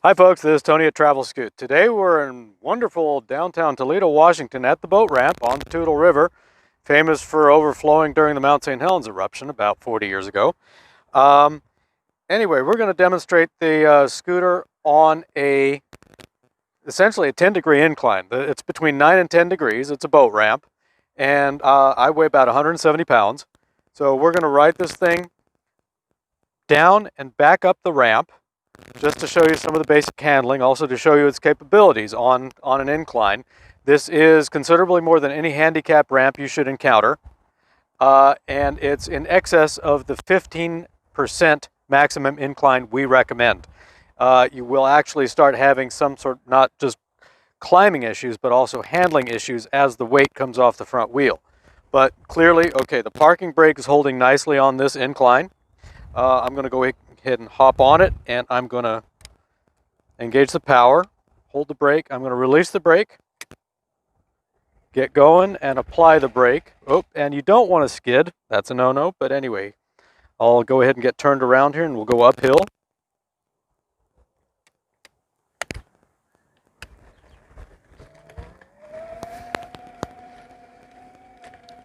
Hi folks, this is Tony at TravelScoot. Today we're in wonderful downtown Toledo, Washington at the boat ramp on the Toutle River, famous for overflowing during the Mount St. Helens eruption about 40 years ago. Um, anyway, we're going to demonstrate the scooter on essentially a 10-degree incline. It's between 9 and 10 degrees. It's a boat ramp, and I weigh about 170 pounds. So we're going to ride this thing down and back up the ramp, just to show you some of the basic handling, also to show you its capabilities on an incline. This is considerably more than any handicap ramp you should encounter, and it's in excess of the 15% maximum incline we recommend. You will actually start having some sort, not just climbing issues, but also handling issues as the weight comes off the front wheel. But clearly, okay, the parking brake is holding nicely on this incline. I'm going to go ahead and hop on it, and I'm going to engage the power, hold the brake. I'm going to release the brake, get going, and apply the brake. Oh, and you don't want to skid. That's a no-no, but anyway, I'll go ahead and get turned around here, and we'll go uphill.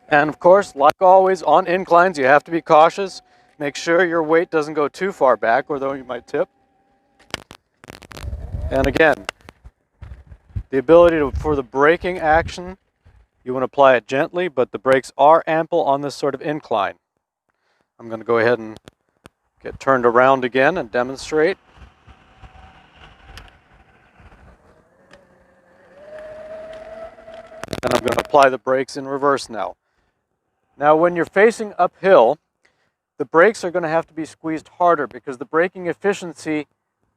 And of course, like always, on inclines, you have to be cautious. Make sure your weight doesn't go too far back, or though you might tip. And again, the ability for the braking action, you want to apply it gently, but the brakes are ample on this sort of incline. I'm going to go ahead and get turned around again and demonstrate. And I'm going to apply the brakes in reverse now. Now, when you're facing uphill, the brakes are going to have to be squeezed harder because the braking efficiency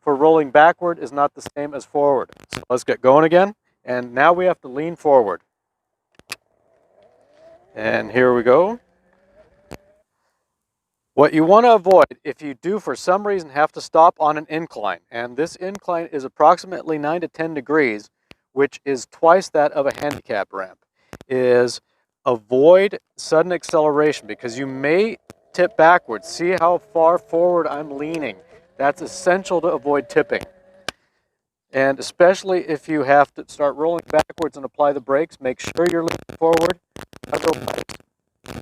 for rolling backward is not the same as forward. So let's get going again. And now we have to lean forward. And here we go. What you want to avoid, if you do for some reason have to stop on an incline, and this incline is approximately 9 to 10 degrees, which is twice that of a handicap ramp, is avoid sudden acceleration because you may tip backwards. See how far forward I'm leaning. That's essential to avoid tipping. And especially if you have to start rolling backwards and apply the brakes, make sure you're leaning forward.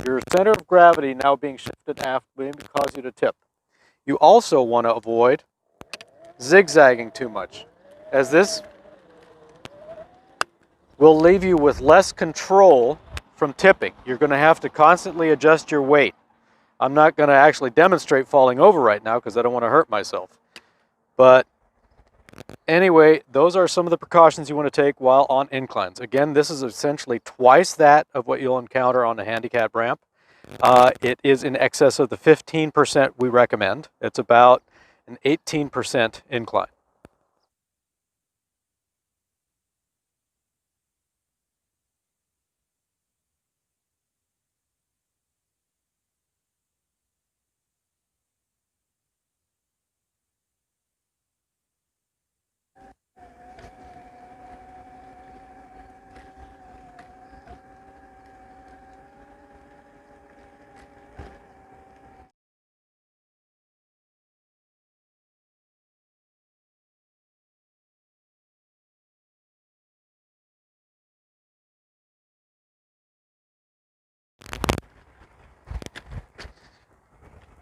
Your center of gravity now being shifted aft may cause you to tip. You also want to avoid zigzagging too much, as this will leave you with less control from tipping. You're going to have to constantly adjust your weight. I'm not going to actually demonstrate falling over right now because I don't want to hurt myself. But anyway, those are some of the precautions you want to take while on inclines. Again, this is essentially twice that of what you'll encounter on a handicap ramp. It is in excess of the 15% we recommend. It's about an 18% incline.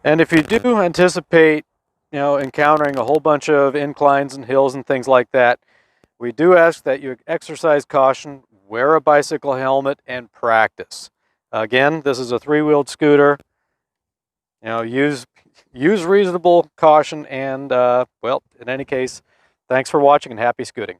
And if you do anticipate, encountering a whole bunch of inclines and hills and things like that, we do ask that you exercise caution, wear a bicycle helmet, and practice. Again, this is a three-wheeled scooter. Use reasonable caution, and well, in any case, thanks for watching and happy scooting.